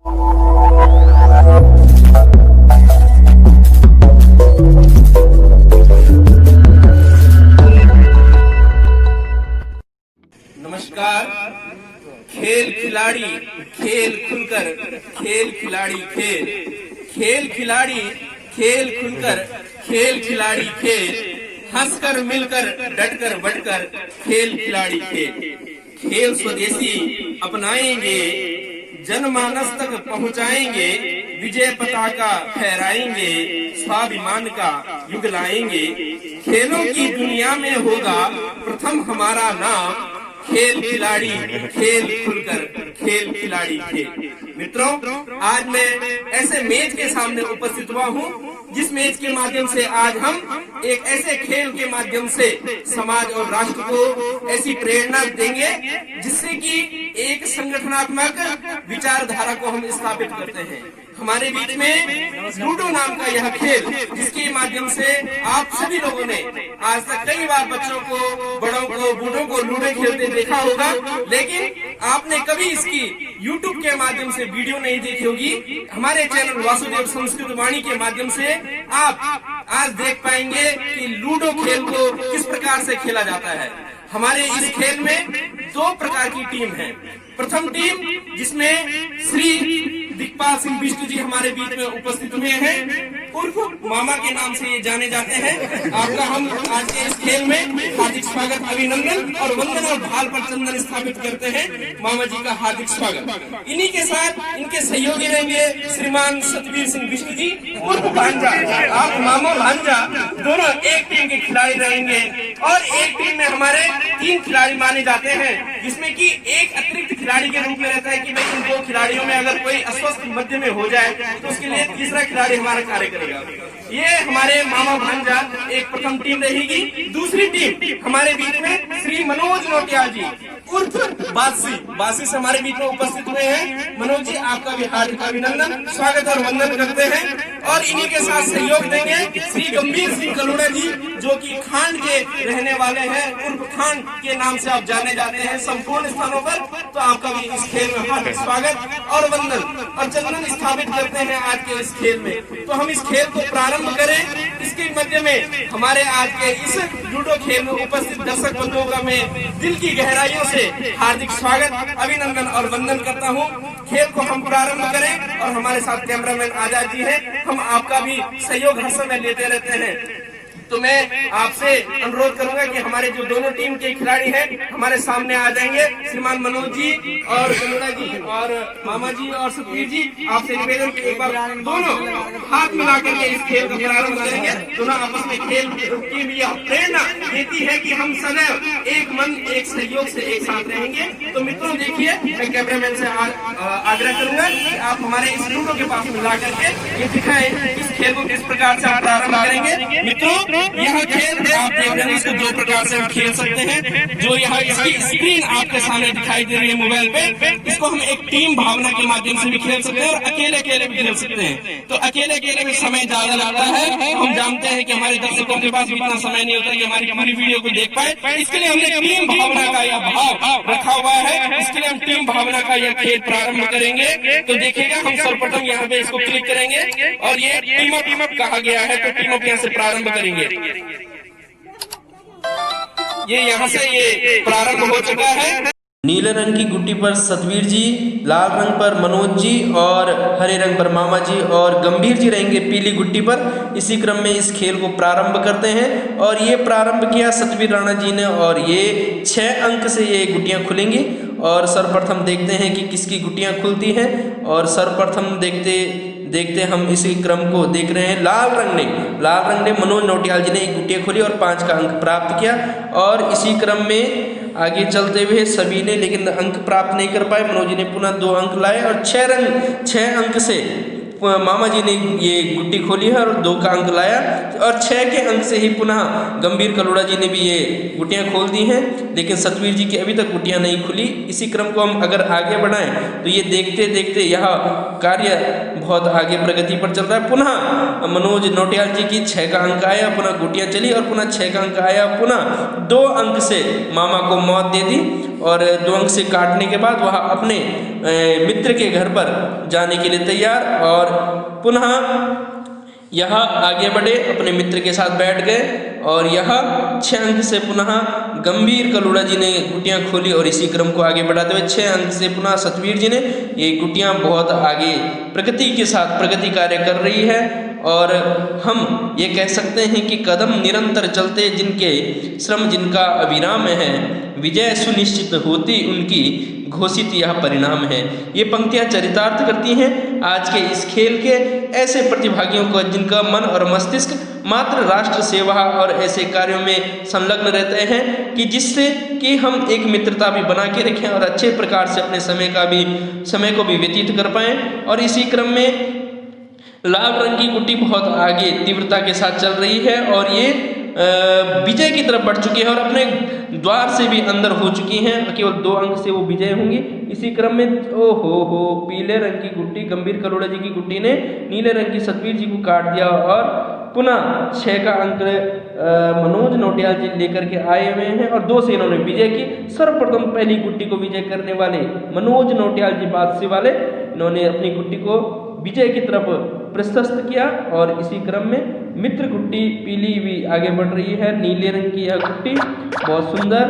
नमस्कार। खेल खिलाड़ी खेल खुलकर, खेल खिलाड़ी खेल, खेल खिलाड़ी खेल खुलकर, खेल खिलाड़ी खेल, हंसकर मिलकर डटकर बढ़कर, खेल खिलाड़ी खेल। खेल स्वदेशी अपनाएंगे, जनमानस तक पहुंचाएंगे, विजय पताका फहराएंगे, स्वाभिमान का युग लाएंगे। खेलों की दुनिया में होगा प्रथम हमारा नाम, खेल खिलाड़ी खेल खुलकर, खेल खिलाड़ी खेल। मित्रों, आज मैं ऐसे मेज के सामने उपस्थित हुआ हूँ जिस मेज के माध्यम से आज हम एक ऐसे खेल के माध्यम से समाज और राष्ट्र को ऐसी प्रेरणा देंगे जिससे कि एक संगठनात्मक विचारधारा को हम स्थापित करते हैं। हमारे बीच में लूडो नाम का यह खेल, जिसके माध्यम से आप सभी लोगों ने आज तक कई बार बच्चों को, बड़ों को, बूढ़ों को लूडो खेलते देखा होगा, लेकिन आपने कभी इसकी YouTube के माध्यम से वीडियो नहीं देखी होगी। हमारे चैनल वासुदेव संस्कृत वाणी के माध्यम से आप आज देख पाएंगे कि लूडो खेल को किस प्रकार से खेला जाता है। हमारे इस खेल में दो प्रकार की टीम है। प्रथम टीम जिसमें श्री दिक्पाल सिंह बिष्ट जी हमारे बीच में उपस्थित हुए हैं, उर्फ मामा के नाम से ये जाने जाते हैं। आपका हम आज के इस खेल में हार्दिक स्वागत, अभिनंदन और वंदन और भाल पर चंदन स्थापित करते हैं। मामा जी का हार्दिक स्वागत। इन्हीं के साथ इनके सहयोगी रहेंगे श्रीमान सतवीर सिंह बिष्ट जी उर्फ भांजा। आप मामा भांजा दोनों एक टीम के खिलाड़ी रहेंगे और एक टीम में हमारे 3 खिलाड़ी माने जाते हैं, जिसमें कि एक अतिरिक्त खिलाड़ी के रूप में रहता है कि भाई इन 2 खिलाड़ियों में अगर कोई अस्वस्थ मध्य में हो जाए तो उसके लिए तीसरा खिलाड़ी हमारा कार्य करेगा। ये हमारे मामा भांजा एक प्रथम टीम रहेगी। दूसरी टीम हमारे बीच में श्री मनोज नोटियाल जी उर्फ बासी से हमारे बीच में उपस्थित हुए हैं। मनोज जी, आपका भी हार्दिक अभिनंदन, स्वागत और वंदन करते हैं। और इन्हीं के साथ सहयोग देंगे श्री गंभीर सिंह कलुड़ा जी, जो कि खांड के रहने वाले हैं, उर्फ खांड के नाम से आप जाने जाते हैं संपूर्ण स्थानों पर। तो आपका भी इस खेल में हार्दिक स्वागत और वंदन और चंदन स्थापित करते हैं आज के इस खेल में। तो हम इस खेल को प्रारंभ करें। इसके मध्य में हमारे आज के इस लूडो खेल में उपस्थित दर्शक बंधुओं का मैं दिल की गहराइयों से हार्दिक स्वागत, अभिनंदन और वंदन करता हूं। खेल को हम प्रारंभ करें और हमारे साथ कैमरामैन आजाद जी हैं। हम आपका भी सहयोग हर समय लेते रहते हैं। तो मैं आपसे अनुरोध करूंगा कि हमारे जो दोनों टीम के खिलाड़ी हैं हमारे सामने आ जाएंगे। श्रीमान मनोज जी और कलुड़ा जी और मामा जी और सतवीर जी, आपसे निवेदन कि एक बार दोनों हाथ मिला करके इस खेल का प्रारंभ करेंगे। दोनों आपस में खेल की भी प्रेरणा देती है कि हम सदैव एक मन एक सहयोग से एक साथ रहेंगे। तो मित्रों देखिए, मैं कैमरामैन से आग्रह करूंगा कि आप हमारे इस लूडो के पास मिला करके ये दिखाएं इस खेल को किस प्रकार से आप प्रारंभ करेंगे। मित्रों, यह खेल आप देख रहे हैं, इसको 2 प्रकार से हम खेल सकते हैं। जो यहाँ इसकी स्क्रीन आपके सामने दिखाई दे रही है मोबाइल पे, इसको हम एक टीम भावना के माध्यम से भी खेल सकते हैं और अकेले अकेले भी खेल सकते हैं। तो अकेले अकेले में समय ज्यादा लगता है। हम जानते हैं कि हमारे दर्शकों के पास इतना समय नहीं होता कि हमारी पूरी वीडियो को देख पाए। इसके लिए हमने टीम भावना का यह भाव रखा हुआ है। इसके लिए हम टीम भावना का यह खेल प्रारंभ करेंगे। तो देखिएगा, हम सर्वप्रथम यहाँ पे इसको क्लिक करेंगे और ये टीम अप कहा गया है, तो टीम अप यहाँ से प्रारंभ करेंगे। ये यहाँ से ये प्रारंभ हो चुका है। नीले रंग की गुट्टी पर सतवीर जी, लाल रंग पर मनोज जी और हरे रंग पर मामा जी और गंभीर जी रहेंगे पीली गुट्टी पर। इसी क्रम में इस खेल को प्रारंभ करते हैं और ये प्रारंभ किया सतवीर राणा जी ने और ये 6 अंक से ये गुट्टियां खुलेंगी। और सर्वप्रथम देखते हैं कि किसकी गुट्टियां खुलती हैं। और सर्वप्रथम देखते हम इसी क्रम को देख रहे हैं। लाल रंग ने मनोज नोटियाल जी ने एक गुट्टियां खोली और 5 का अंक प्राप्त किया। और इसी क्रम में आगे चलते हुए सभी ने लेकिन अंक प्राप्त नहीं कर पाए। मनोज जी ने पुनः 2 अंक लाए और 6 अंक से मामा जी ने ये गुट्टी खोली है और 2 का अंक लाया। और 6 के अंक से ही पुनः गंभीर कलुड़ा जी ने भी ये गुट्टियां खोल दी हैं, लेकिन सतवीर जी की अभी तक गुट्टियां नहीं खुली। इसी क्रम को हम अगर आगे बढ़ाएं तो ये देखते देखते यह कार्य बहुत आगे प्रगति पर चल रहा है। पुनः मनोज नोटियाल जी की 6 का अंक आया, पुनः गुट्टियां चली और पुनः 6 का अंक आया, पुनः 2 अंक से मामा को मौत दे दी। और 2 अंक से काटने के बाद वह अपने मित्र के घर पर जाने के लिए तैयार और पुनः यह आगे बढ़े, अपने मित्र के साथ बैठ गए और यह 6 अंक से पुनः गंभीर कलूड़ा जी ने गुटियां खोली और इसी क्रम को आगे बढ़ाते हुए 6 अंक से पुनः सतवीर जी ने ये गुटियां बहुत आगे प्रगति के साथ प्रगति कार्य कर रही है। और हम ये कह सकते हैं कि कदम निरंतर चलते जिनके श्रम जिनका अविराम है, विजय सुनिश्चित होती उनकी घोषित यह परिणाम है। ये पंक्तियां चरितार्थ करती हैं आज के इस खेल के ऐसे प्रतिभागियों को जिनका मन और मस्तिष्क मात्र राष्ट्र सेवा और ऐसे कार्यों में संलग्न रहते हैं कि जिससे कि हम एक मित्रता भी बना के रखें और अच्छे प्रकार से अपने समय को भी व्यतीत कर पाएं। और इसी क्रम में लाल रंग की गुट्टी बहुत आगे तीव्रता के साथ चल रही है और ये विजय की तरफ बढ़ चुकी है और अपने द्वार से भी अंदर हो चुकी हैं। केवल 2 अंक से वो विजय होंगी। इसी क्रम में ओहो पीले रंग की गुट्टी गंभीर कलोड़ा जी की गुट्टी ने नीले रंग की सतवीर जी को काट दिया और पुनः 6 का अंक मनोज नोटियाल जी लेकर के आए हुए हैं और 2 से इन्होंने विजय की। सर्वप्रथम पहली गुट्टी को विजय करने वाले मनोज नोटियाल जी बादशाह वाले, इन्होंने अपनी गुट्टी को विजय की तरफ प्रशस्त किया और इसी क्रम में मित्र गुट्टी पीली भी आगे बढ़ रही है। नीले रंग की यह गुट्टी बहुत सुंदर,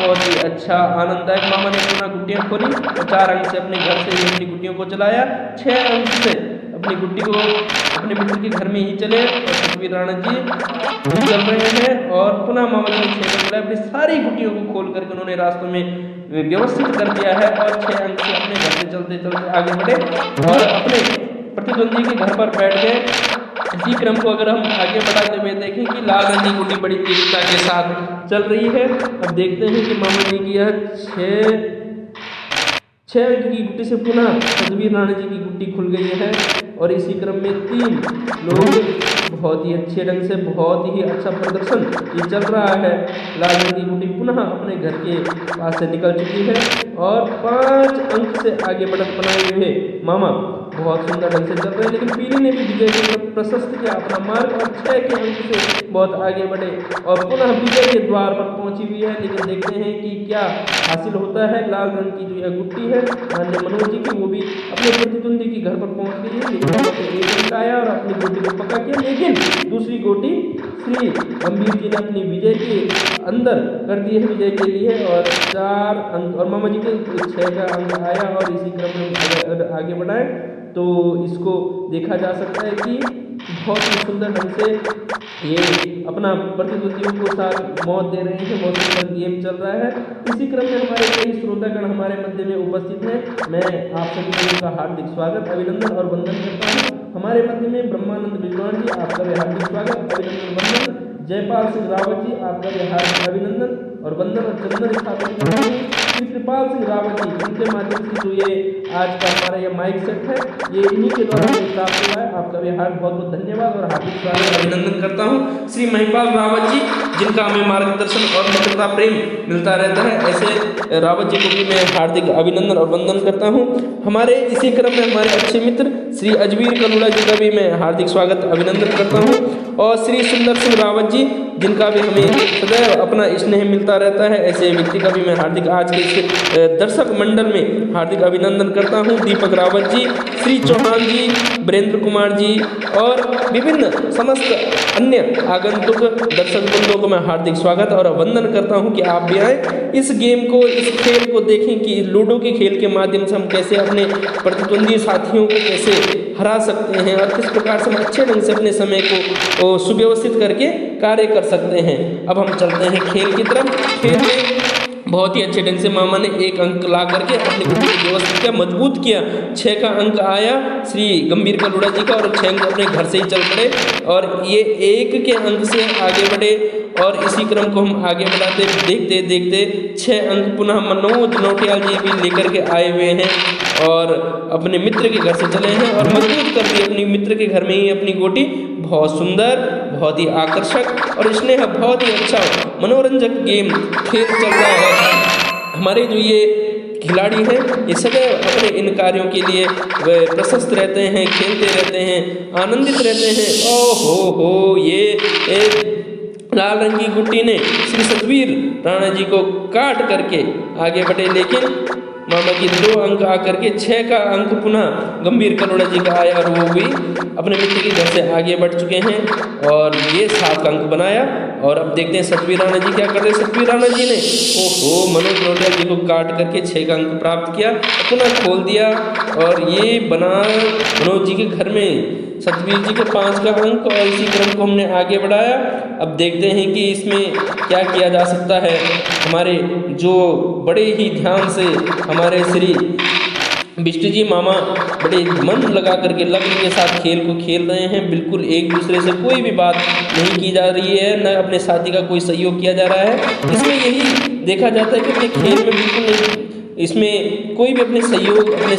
बहुत ही अच्छा आनंददायक। मामा ने पुनः गुट्टियां खोली और 4 अंक से अपने घर से ही अपनी गुट्टियों को चलाया। 6 अंक से अपनी गुट्टी को अपने मित्र के घर में ही चले और सतवीर राणा जी चल रहे हैं और पुनः मामा जी ने 6 अंक अपनी सारी गुट्टियों को खोल करके उन्होंने रास्तों में व्यवस्थित कर दिया है और 6 अंक से अपने घर से चलते चलते आगे बढ़े और अपने प्रतिद्वंदी के घर पर बैठ गए। इसी क्रम को अगर हम आगे बढ़ाते हुए देखें कि लाल रंग की गुट्टी बड़ी तीव्रता के साथ चल रही है। अब देखते हैं कि मामा जी की यह 6 अंक की गुट्टी से पुनः सतवीर राणा जी की गुट्टी खुल गई है और इसी क्रम में 3 लोग बहुत ही अच्छे ढंग से बहुत ही अच्छा प्रदर्शन ये चल रहा है। लाल रंग की गुट्टी पुनः अपने घर के पास से निकल चुकी है और 5 अंक से आगे बढ़त बनाए हुए मामा बहुत सुंदर ढंग से चल रहे हैं। लेकिन पीली ने भी विजय की तरफ प्रशस्त किया अपना मार्ग और 6 के अंक से बहुत आगे बढ़े और पुनः विजय के द्वार पर पहुंची हुई है। लेकिन देखते हैं कि क्या हासिल होता है। लाल रंग की जो यह गुट्टी है माननीय मनोज जी की, वो भी अपने प्रतिद्वंदी के घर पर पहुंच गई है। लेकिन एक अंक आया और अपनी गुट्टी को पक्का किया, लेकिन दूसरी गोटी श्री गंभीर जी ने अपनी विजय के अंदर कर दी है विजय के लिए और 4 अंक और मामा जी के 6 का अंक आया। और इसी क्रम में अगर आगे बढ़ाएं तो इसको देखा जा सकता है कि बहुत ही सुंदर ढंग से ये अपना प्रतिद्वंदियों को साथ मौत दे रहे हैं। बहुत सुंदर गेम चल रहा है। इसी क्रम में हमारे कई श्रोतागण हमारे मध्य में उपस्थित हैं। मैं आप सभी लोगों का हार्दिक स्वागत अभिनंदन और वंदन करता हूँ। हमारे मध्य में ब्रह्मानंद विद्वान जी, आपका भी हार्दिक स्वागत अभिनंदन वंदन। जयपाल सिंह रावत जी, आपका भी हार्दिक अभिनंदन और वंदन और चंदन स्थापित करते हैं। श्री कृपाल सिंह रावत जी, उनके माध्यम से जो ये आज का हमारा ये माइक सेट है ये इन्हीं के द्वारा प्राप्त हुआ है। आपका भी बहुत बहुत धन्यवाद और हार्दिक स्वागत अभिनंदन करता हूँ। श्री महिपाल रावत जी, जिनका हमें मार्गदर्शन और मित्रता प्रेम मिलता रहता है, ऐसे रावत जी को भी मैं हार्दिक अभिनंदन और वंदन करता हूँ। हमारे इसी क्रम में हमारे अच्छे मित्र श्री अजमेर कलूड़ा जी का भी मैं हार्दिक स्वागत अभिनंदन करता हूँ और श्री सुंदर सिंह रावत जी, जिनका भी हमें सदैव अपना स्नेह मिलता रहता है, ऐसे व्यक्ति का भी मैं हार्दिक आज के इस दर्शक मंडल में हार्दिक अभिनंदन करता हूं। दीपक रावत जी, श्री चौहान जी, वीरेंद्र कुमार जी और विभिन्न समस्त अन्य आगंतुक दर्शक बंधुओं को मैं हार्दिक स्वागत और वंदन करता हूं कि आप भी आए इस गेम को, इस खेल को देखें कि लूडो के खेल के माध्यम से हम कैसे अपने प्रतिद्वंदी साथियों को कैसे हरा सकते हैं और किस प्रकार से हम अच्छे ढंग से अपने समय को सुव्यवस्थित करके कार्य कर सकते हैं। अब हम चलते हैं खेल की तरफ। खेल में बहुत ही अच्छे ढंग से मामा ने 1 अंक ला करके अपनी गुट्टी को व्यवस्थित किया, मजबूत किया। 6 का अंक आया श्री गंभीर कलूड़ा जी का और 6 अंक अपने घर से ही चल पड़े और ये 1 के अंक से आगे बढ़े और इसी क्रम को हम आगे बढ़ाते देखते देखते 6 अंक पुनः मनोज नोटियाल जी भी लेकर के आए हुए हैं और अपने मित्र के घर से चले हैं और मजबूत कर दी अपनी मित्र के घर में ही अपनी गोटी। बहुत सुंदर, बहुत ही आकर्षक और स्नेह बहुत ही अच्छा मनोरंजक गेम खेल चल रहा है। हमारे जो ये खिलाड़ी हैं ये सदैव अपने इन कार्यों के लिए वह प्रशस्त रहते हैं, खेलते रहते हैं, आनंदित रहते हैं। ओ हो ये लाल रंग की गुट्टी ने श्री सतवीर राणा जी को काट करके आगे बढ़े, लेकिन मामा की 2 अंक आकर के 6 का अंक पुनः गंभीर कलोड़ा जी का आया और वो भी अपने मित्र के घर से आगे बढ़ चुके हैं और ये 7 का अंक बनाया। और अब देखते हैं सतवीर राणा जी क्या कर रहे हैं। सतवीर राणा जी ने ओहो मनोज नोटियाल जी को काट करके 6 का अंक प्राप्त किया, पुनः खोल दिया और ये बना मनोज जी के घर में सतवीर जी के 5 का अंक। और इसी क्रम को हमने आगे बढ़ाया। अब देखते हैं कि इसमें क्या किया जा सकता है। हमारे जो बड़े ही ध्यान से हमारे श्री बिष्ट जी मामा बड़े मन लगा करके लग्न के साथ खेल को खेल रहे हैं। बिल्कुल एक दूसरे से कोई भी बात नहीं की जा रही है, न अपने साथी का कोई सहयोग किया जा रहा है। इसमें यही देखा जाता है कि अपने खेल में बिल्कुल नहीं, इसमें कोई भी अपने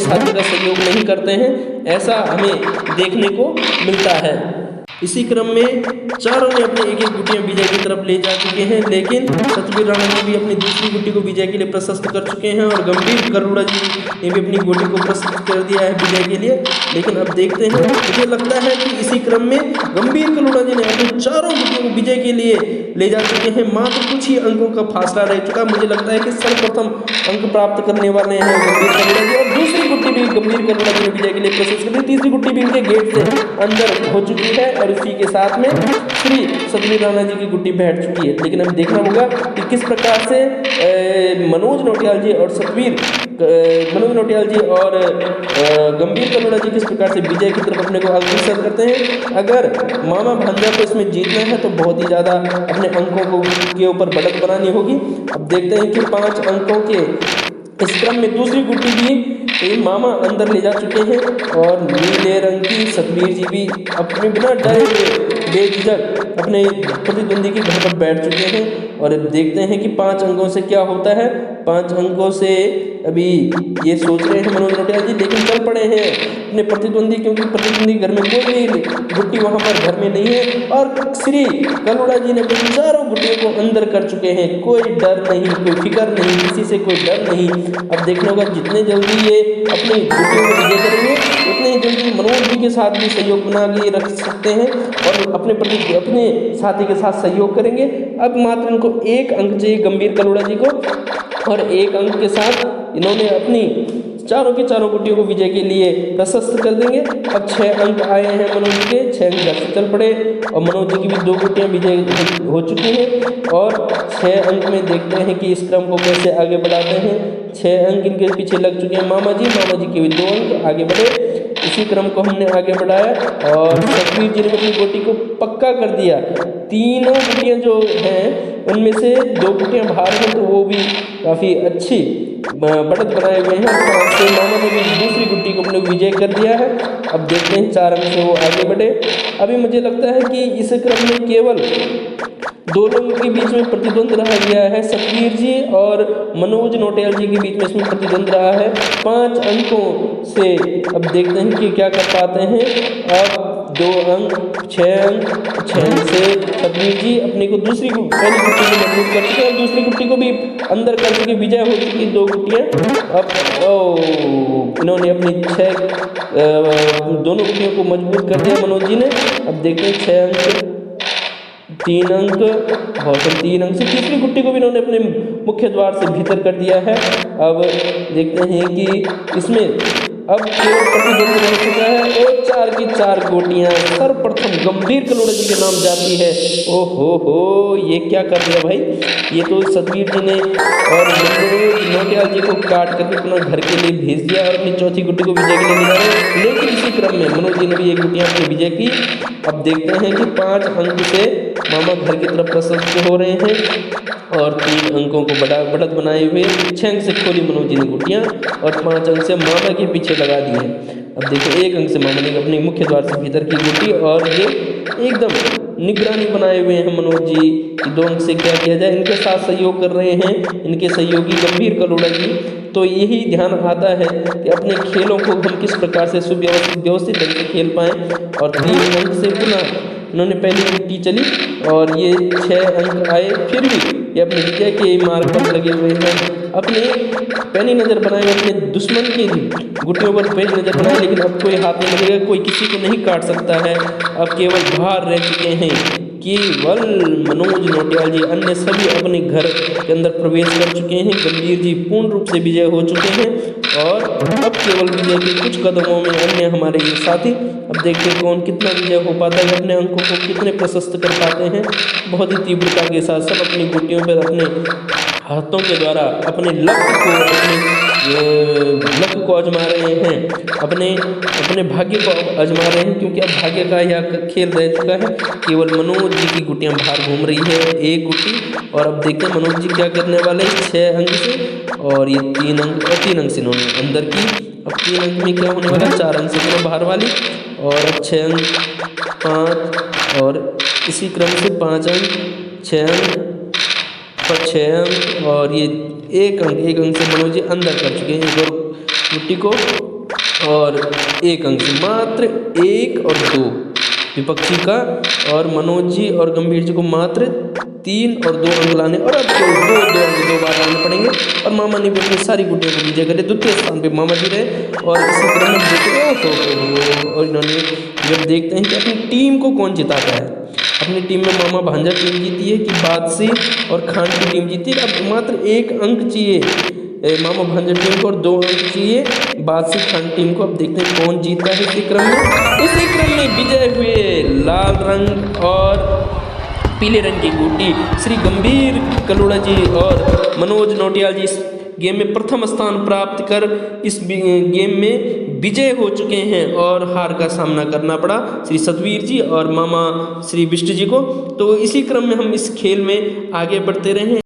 साथी का सहयोग नहीं करते हैं, ऐसा हमें देखने को मिलता है। इसी क्रम में चारों ने अपनी एक एक गुटियां विजय की तरफ ले जा चुके हैं, लेकिन सतवीर राणा जी भी अपनी दूसरी गुट्टी को विजय के लिए प्रशस्त कर चुके हैं और गंभीर कलोड़ा जी ने भी अपनी गुट्टी को प्रशस्त कर दिया है विजय के लिए। लेकिन अब देखते हैं, मुझे लगता है कि इसी क्रम में गंभीर कलोड़ा जी ने अपनी चारों गुटियों को विजय के लिए ले जा चुके हैं। मात्र कुछ ही अंकों का फासला रह चुका। मुझे लगता है कि सर्वप्रथम अंक प्राप्त करने वाले हैं गंभीर कलोड़ा जी और दूसरी गुट्टी भी गंभीर कलोड़ा जी ने विजय के लिए प्रशस्त कर दी। तीसरी गुट्टी भी इनके गेट से अंदर हो चुकी है और इसी के साथ में श्री सतवीर राणा जी की गुट्टी बैठ चुकी है। लेकिन अब देखना होगा कि किस प्रकार से मनोज नोटियाल जी और गंभीर कलोड़ा जी किस प्रकार से विजय की तरफ अपने को अग्रसर करते हैं। अगर मामा भांजा को इसमें जीतना है तो बहुत ही ज़्यादा अपने अंकों के ऊपर बढ़त बनानी होगी। अब देखते हैं कि 5 अंकों के इस क्रम में दूसरी गुट्टी भी मामा अंदर ले जा चुके हैं और नीले रंग की सतवीर जी भी अपने बिना डरे हुए बेझिझक अपने प्रतिद्वंदी के घर पर बैठ चुके हैं। और अब देखते हैं कि 5 अंकों से क्या होता है। 5 अंकों से अभी ये सोच रहे हैं मनोज नोटियाल जी, लेकिन चल पड़े हैं अपने प्रतिद्वंदी, क्योंकि प्रतिद्वंदी घर में कोई भी गुट्टी वहाँ पर घर में नहीं है और श्री कलोड़ा जी ने अपनी चारों गुट्टियों को अंदर कर चुके हैं। कोई डर नहीं, कोई फिक्र नहीं, किसी से कोई डर नहीं। अब देखना होगा जितने जल्दी ये अपनी गुट्टियों को विजय करेंगे उतने ही जल्दी मनोज जी के साथ भी सहयोग बना के रख सकते हैं और अपने साथी के साथ सहयोग करेंगे। अब मात्र इनको 1 अंक चाहिए गंभीर कलोड़ा जी को और 1 अंक के साथ इन्होंने अपनी चारों की चारों गुट्टियों को विजय के लिए प्रशस्त कर देंगे। अब 6 अंक आए हैं मनोज जी के, 6 अंक घर से चल पड़े और मनोज जी की भी 2 गुट्टियां विजय हो चुकी हैं और 6 अंक में देखते हैं कि इस क्रम को कैसे आगे बढ़ाते हैं। 6 अंक इनके पीछे लग चुके हैं मामा जी के भी 2 अंक आगे बढ़े। इसी क्रम को हमने आगे बढ़ाया और सतवीर जी ने अपनी गुट्टी को पक्का कर दिया। तीनों गुट्टियां जो हैं उनमें से 2 गुट्टियां बाहर हैं तो वो भी काफ़ी अच्छी बढ़त बनाए हुए हैं। तो मामा ने भी दूसरी गुट्टी को अपने विजय कर दिया है। अब देखते हैं 4 अंक से वो आगे बढ़े। अभी मुझे लगता है कि इस क्रम में केवल 2 लोगों के बीच में प्रतिद्वंद रह गया है, सतवीर जी और मनोज नोटियाल जी के बीच में इसमें प्रतिद्वंद रहा है 5 अंकों से। अब देखते हैं कि क्या कर पाते हैं। अब 2 अंक 6 अंक से सतवीर जी अपनी को पहली गुट्टी को मजबूत कर चुके हैं, दूसरी गुट्टी को भी अंदर कर चुके, विजय हो चुकी 2 गुट्टियाँ। अब इन्होंने अपनी 6 दोनों गुट्टियों को मजबूत कर दिया मनोज जी ने। अब देखते हैं 6 अंक 3 अंक और 3 अंक से तीसरी गुट्टी को भी इन्होंने अपने मुख्य द्वार से भीतर कर दिया है। अब देखते हैं कि इसमें अब केवल प्रतिद्वंद रह चुका है और 4 की 4 गोटियां सर्वप्रथम गंभीर कलोड़ा जी के नाम जाती है। ओहो ये क्या कर दिया भाई, ये तो सतवीर जी ने और नोटियाल जी को काट करके अपना घर के लिए भेज दिया और अपनी चौथी गुट्टी को विजय के लिए निकाला। लेकिन इसी क्रम में मनोज जी ने भी 1 गुट्टियां अपनी विजय की। अब देखते हैं कि 5 अंक से मामा घर की तरफ प्रशस्त हो रहे हैं और 3 अंकों को बढ़त बनाए हुए 6 अंक से खोली मनोज जी ने गुट्टियाँ और 5 अंक से मामा के पीछे लगा दिए। अब देखिए 1 अंक से मामा ने अपने मुख्य द्वार से भीतर की गुट्टी और ये एकदम निगरानी बनाए हुए हैं मनोज जी कि 2 अंक से क्या किया जाए। इनके साथ सहयोग कर रहे हैं इनके सहयोगी गंभीर कलोड़ा जी। तो यही ध्यान आता है कि अपने खेलों को हम किस प्रकार से व्यवस्थित ढंग से खेल पाएँ। और 3 अंक से पुनः उन्होंने पहली गुट्टी चली और ये 6 अंक आए, फिर भी ये अपने विजय के मार्ग पर लगे हुए हैं। अपने पैनी नज़र बनाए अपने दुश्मन की गुट्टियों पर पैनी नज़र बनाए, लेकिन अब कोई हाथ नहीं लगेगा, कोई किसी को नहीं काट सकता है। अब केवल बाहर रह चुके हैं केवल मनोज नौटियाल जी, अन्य सभी अपने घर के अंदर प्रवेश कर चुके हैं। गंभीर जी पूर्ण रूप से विजय हो चुके हैं और अब केवल विजय के कुछ कदमों में अन्य हमारे ये साथी, अब देखते हैं कौन कितना विजय हो पाता है, अपने अंकों को कितने प्रशस्त कर पाते हैं। बहुत ही तीव्रता के साथ सब अपनी गुटियों पर अपने हाथों के द्वारा अपने लक्ष्य को आजमा रहे हैं, अपने भाग्य को आजमा रहे हैं, क्योंकि अब भाग्य का यह खेल रह चुका है। केवल मनोज जी की गुटियां बाहर घूम रही है, एक गुटी, और अब देखते हैं मनोज जी क्या करने वाले हैं 6 अंक से, और ये 3 अंक और 3 अंक से इन्होंने अंदर की। अब 3 अंक में क्या होने वाला है, 4 अंक से इन्होंने बाहर वाली, और अब 6 अंक 5, और इसी क्रम से 5 अंक 6 अंक और 6 अंक, और ये 1 अंक से मनोज जी अंदर कर चुके हैं एक और गुट्टी को, और 1 अंक से मात्र 1 और 2 विपक्षी का, और मनोज जी और गंभीर जी को मात्र 3 और 2 अंक लाने, और अब दो बार लाने पड़ेंगे। और मामा ने भी अपनी सारी गुटियों को विजय करे, द्वितीय स्थान पे मामा जी रहे। और इसी क्रम में और इन्होंने जब देखते हैं कि अपनी टीम को कौन जिताता है, अपनी टीम में मामा भांजा टीम जीती है कि बादसी और खान की टीम जीती है। अब मात्र 1 अंक चाहिए मामा भांजा टीम को और 2 अंक चाहिए बादसी खान टीम को। अब देखते हैं कौन जीतता है इसी क्रम में विजय हुए लाल रंग और पीले रंग की गुटी श्री गंभीर कलोड़ा जी और मनोज नौटियाल जी इस गेम में प्रथम स्थान प्राप्त कर इस गेम में विजय हो चुके हैं, और हार का सामना करना पड़ा श्री सतवीर जी और मामा श्री विष्ट जी को। तो इसी क्रम में हम इस खेल में आगे बढ़ते रहे।